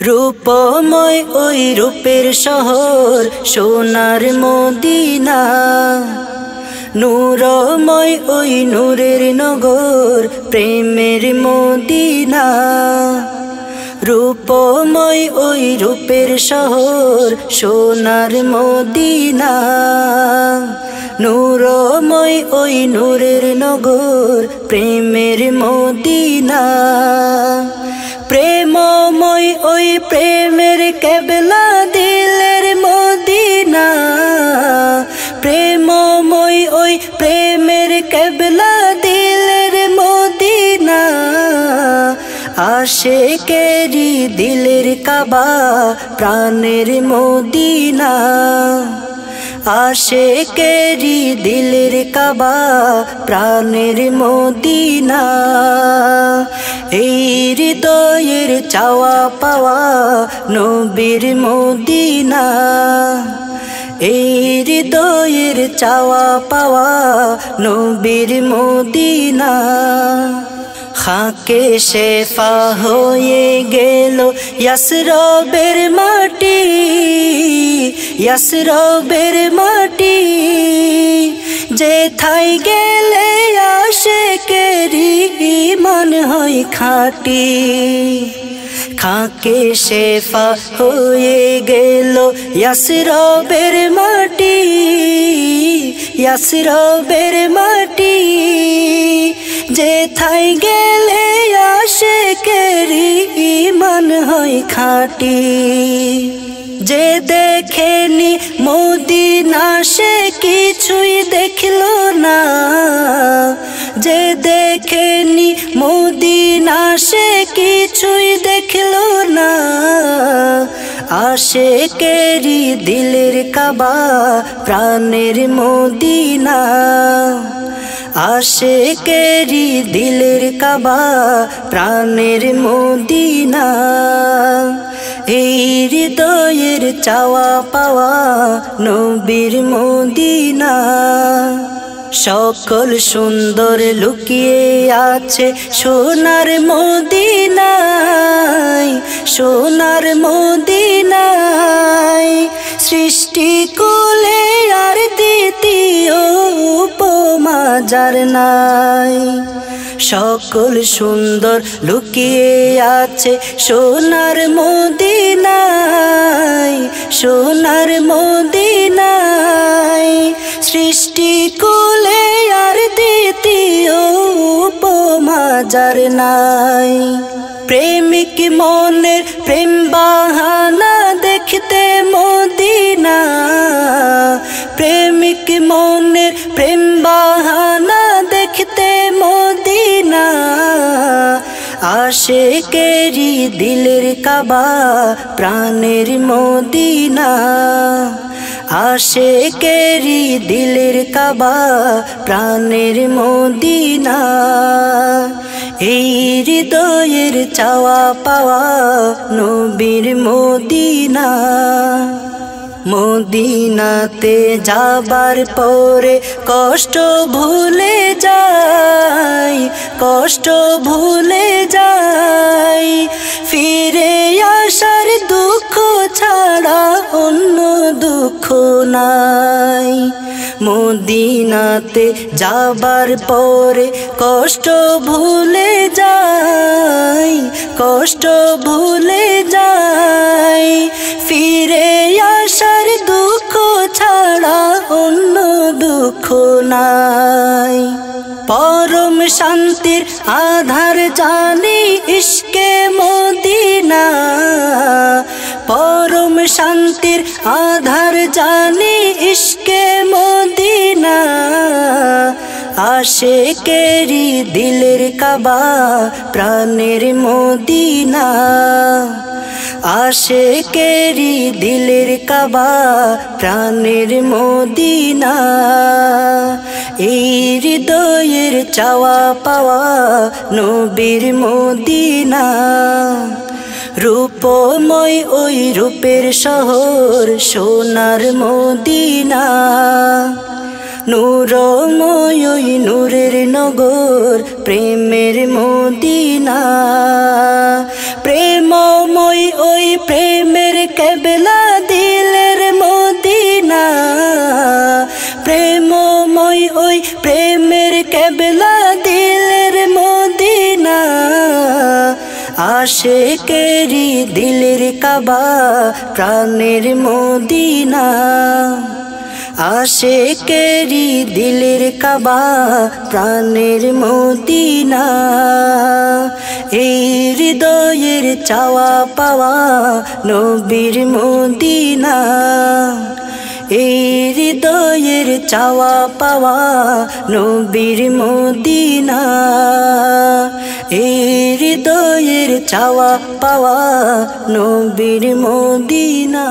রূপময় ওই রূপের শহর সোনার মদিনা, নূরময় ওই নূরের নগর প্রেমের মদিনা। রূপময় ওই রূপের শহর সোনার মদিনা, নূরময় ওই নূরের নগর প্রেমের মদিনা। প্রেমময় ওই প্রেমের কেবলা দিলের মদিনা, প্রেমময় ওই প্রেমের কেবলা দিলের মদিনা। আশিকেরি দিলের কাবা প্রাণের মদিনা, আশিকেরি দিলের কাবা প্রাণের মদিনা। এই হৃদয়ের চাওয়া পাওয়া নবীর মদিনা, এই হৃদয়ের চাওয়া পাওয়া নবীর মদিনা। খাকে শেফা হয়ে গেল ইয়াসরবের মাটি, ইয়াসরবের মাটি। যেথায় গেলে আশিকেরি ঈমান হয় খাঁটি। খাকে শেফা হয়ে গেল ইয়াসরবের মাটি, ইয়াসরবের মাটি। যেথায় গেলে আশিকেরি ঈমান হয় খাঁটি। যে দেখেনি মদিনা সে কিছুই দেখল না, যে দেখেনি মদিনা সে কিছুই দেখল না। আশিকেরি দিলের কাবা প্রাণের মদিনা, আশিকেরি দিলের কাবা প্রাণের মদিনা। এই হৃদয়ের চাওয়া পাওয়া নবীর মদিনা। সকল সুন্দর লুকিয়ে আছে সোনার মদিনায়, সোনার মদিনায়। সৃষ্টি কুলে আর দ্বিতীয় উপমা যার নাই। সকল সুন্দর লুকিয়ে আছে সোনার মদিনায়, সোনার মদিনায়। সৃষ্টি কুলে আর দ্বিতীয় উপমা যার নাই। প্রেমিক মনের প্রেম বাহানা দেখতে মদিনা, প্রেমিক মনের প্রেম বাহানা দেখতে মদিনা। আশিকেরি দিলের কাবা প্রাণের মদিনা, আশিকেরি দিলের কাবা প্রাণের মদিনা। এই হৃদয়ের চাওয়া পাওয়া নবীর মদিনা। মদিনাতে যাবার পরে কষ্ট ভুলে যাই, কষ্ট ভুলে যাই। ফিরে আসার দুঃখ ছাড়া অন্য দুঃখ নাই। মদিনাতে যাবার পরে কষ্ট ভুলে যাই, কষ্ট ভুলে যাই। ফিরে আসার দুঃখ ছাড়া অন্য দুঃখ নাই। পরম শান্তির আধার জানি ইশকে মদিনা, পরম শান্তির আধার জানি ইশকে মদিনা। আশিকেরি দিলের কাবা প্রাণের মদিনা, আশিকেরি দিলের কাবা প্রাণের মদিনা। এই হৃদয়ের চাওয়া পাওয়া নবীর মদিনা। রূপময় ওই রূপের শহর সোনার মদিনা, নূরময় ওই নূরের নগর প্রেমের মদিনা প্রেমময় ওই প্রেমের কেবলা দিলের মদিনা প্রেমময় ওই প্রেমের কেবলা দিলের মদিনা আশিকেরি দিলের কাবা প্রাণের মদিনা আশিকেরি দিলের কাবা প্রাণের মদিনা এই হৃদয়ের চাওয়া পাওয়া নবীর মদিনা এই হৃদয়ের চাওয়া পাওয়া নবীর মদিনা এই হৃদয়ের চাওয়া পাওয়া নবীর মদিনা।